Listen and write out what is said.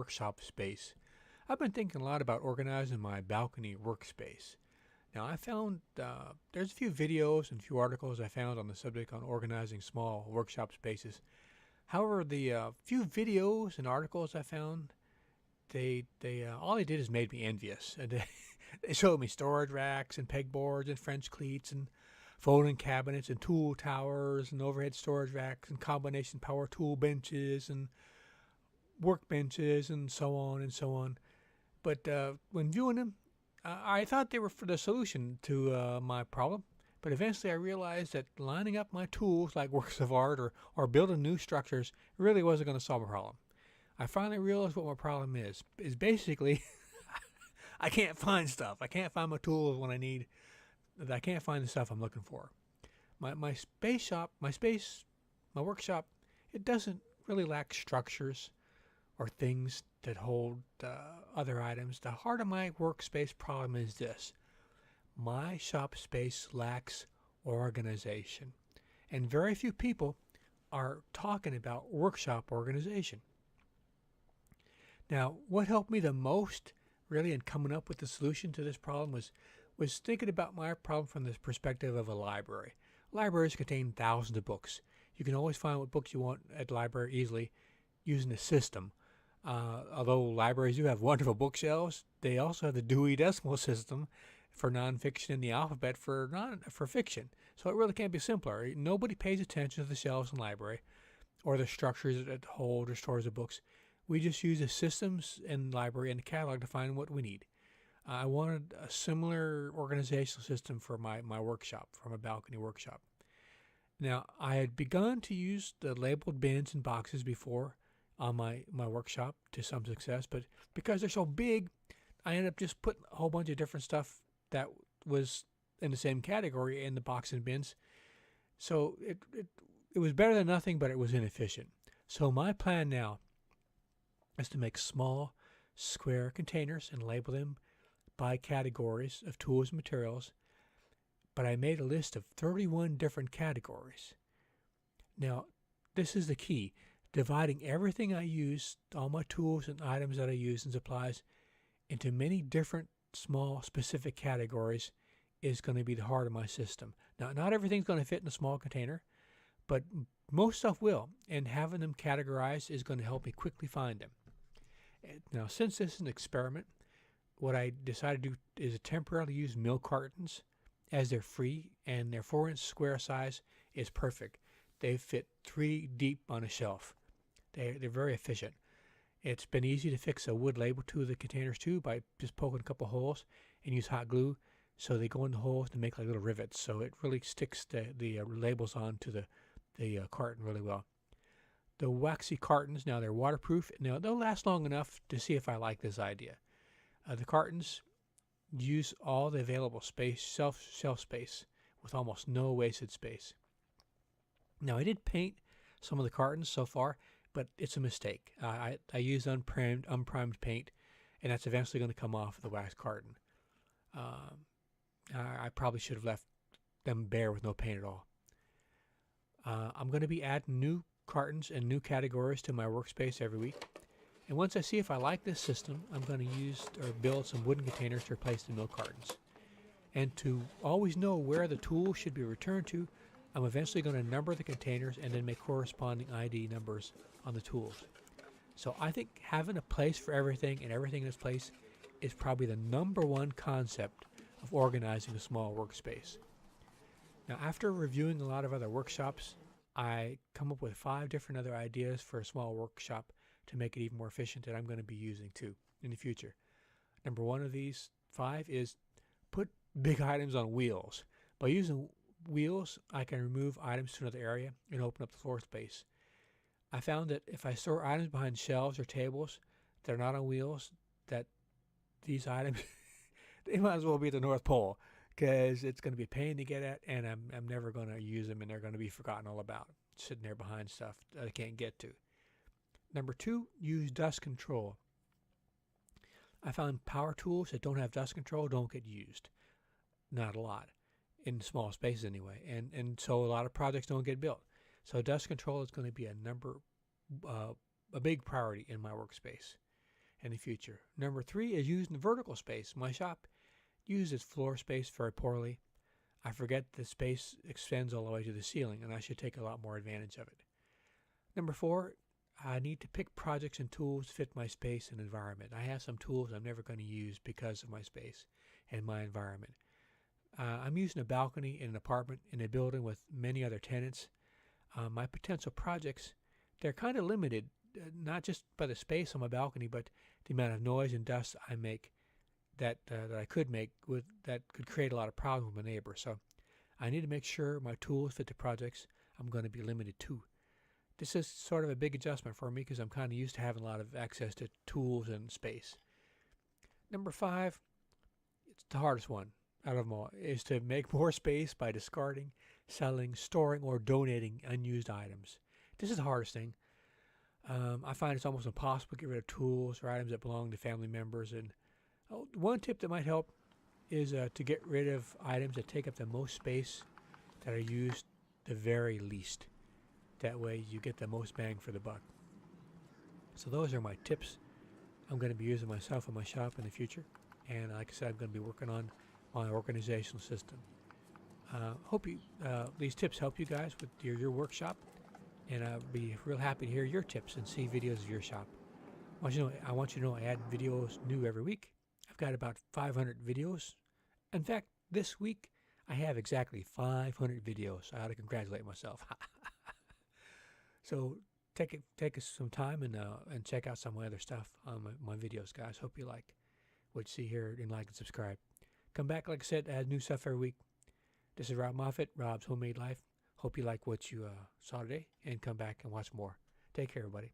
workshop space. I've been thinking a lot about organizing my balcony workspace. Now, I found there's a few videos and a few articles I found on the subject on organizing small workshop spaces. However, the few videos and articles I found, they all they did is made me envious. And they showed me storage racks and pegboards and French cleats and folding cabinets and tool towers and overhead storage racks and combination power tool benches and workbenches and so on and so on. But when viewing them, I thought they were for the solution to my problem. But eventually I realized that lining up my tools like works of art or building new structures really wasn't going to solve a problem. I finally realized what my problem is basically I can't find stuff. I can't find my tools when I need. I can't find the stuff I'm looking for. My space shop, my workshop, it doesn't really lack structures or things that hold other items. The heart of my workspace problem is this. My shop space lacks organization. And very few people are talking about workshop organization. Now, what helped me the most, really, in coming up with the solution to this problem was thinking about my problem from the perspective of a library. Libraries contain thousands of books. You can always find what books you want at the library easily using a system. Although libraries do have wonderful bookshelves, they also have the Dewey Decimal System for nonfiction and the alphabet for fiction. So it really can't be simpler. Nobody pays attention to the shelves in the library or the structures that hold or stores the books. We just use the systems in the library and the catalog to find what we need. I wanted a similar organizational system for my workshop, for my balcony workshop. Now, I had begun to use the labeled bins and boxes before on my workshop to some success, but because they're so big, I ended up just putting a whole bunch of different stuff that was in the same category in the box and bins. So it was better than nothing, but it was inefficient. So my plan now is to make small square containers and label them by categories of tools and materials, but I made a list of 31 different categories. Now, this is the key. Dividing everything I use, all my tools and items that I use and supplies, into many different small specific categories is going to be the heart of my system. Now, not everything's going to fit in a small container, but most stuff will, and having them categorized is going to help me quickly find them. Now, since this is an experiment, what I decided to do is to temporarily use milk cartons as they're free, and their 4-inch square size is perfect. They fit 3 deep on a shelf. They're very efficient. It's been easy to fix a wood label to the containers too by just poking a couple holes and use hot glue so they go in the holes to make like little rivets. So it really sticks the labels onto the carton really well. The waxy cartons, now they're waterproof. Now they'll last long enough to see if I like this idea. The cartons use all the available space, shelf space, with almost no wasted space. Now I did paint some of the cartons so far, but it's a mistake. I used unprimed paint, and that's eventually going to come off the wax carton. I probably should have left them bare with no paint at all. I'm going to be adding new cartons and new categories to my workspace every week. And once I see if I like this system, I'm going to use or build some wooden containers to replace the milk cartons. And to always know where the tool should be returned to, I'm eventually going to number the containers and then make corresponding ID numbers on the tools. So I think having a place for everything and everything in its place is probably the #1 concept of organizing a small workspace. Now, after reviewing a lot of other workshops, I come up with 5 different other ideas for a small workshop to make it even more efficient that I'm going to be using too in the future. #1 of these 5 is put big items on wheels. By using wheels, I can remove items to another area and open up the floor space. I found that if I store items behind shelves or tables that are not on wheels, that these items, they might as well be at the North Pole, because it's going to be a pain to get at, and I'm never going to use them, and they're going to be forgotten all about, sitting there behind stuff that I can't get to. #2, use dust control. I found power tools that don't have dust control don't get used. Not a lot. In small spaces anyway, and so a lot of projects don't get built. So dust control is going to be a big priority in my workspace. in the future. Number 3 is using the vertical space. My shop uses floor space very poorly. I forget the space extends all the way to the ceiling, and I should take a lot more advantage of it. Number 4, I need to pick projects and tools to fit my space and environment. I have some tools I'm never going to use because of my space and my environment. I'm using a balcony in an apartment in a building with many other tenants. My potential projects, they're kind of limited, not just by the space on my balcony, but the amount of noise and dust I make that I could make that could create a lot of problems with my neighbors. So I need to make sure my tools fit the projects I'm going to be limited to. This is sort of a big adjustment for me because I'm kind of used to having a lot of access to tools and space. Number 5, it's the hardest one out of them all, is to make more space by discarding, selling, storing, or donating unused items. This is the hardest thing. I find it's almost impossible to get rid of tools or items that belong to family members. And one tip that might help is to get rid of items that take up the most space that are used the very least. That way you get the most bang for the buck. So those are my tips I'm going to be using myself in my shop in the future. And like I said, I'm going to be working on my organizational system. Hope these tips help you guys with your workshop. And I'll be real happy to hear your tips and see videos of your shop. I want you to know I add videos new every week. I've got about 500 videos. In fact, this week I have exactly 500 videos. I ought to congratulate myself. So take some time and check out some of my other stuff on my videos, guys. Hope you like what you see here and like and subscribe. Come back, like I said, add new stuff every week. This is Rob Moffett, Rob's Homemade Life. Hope you like what you saw today and come back and watch more. Take care, everybody.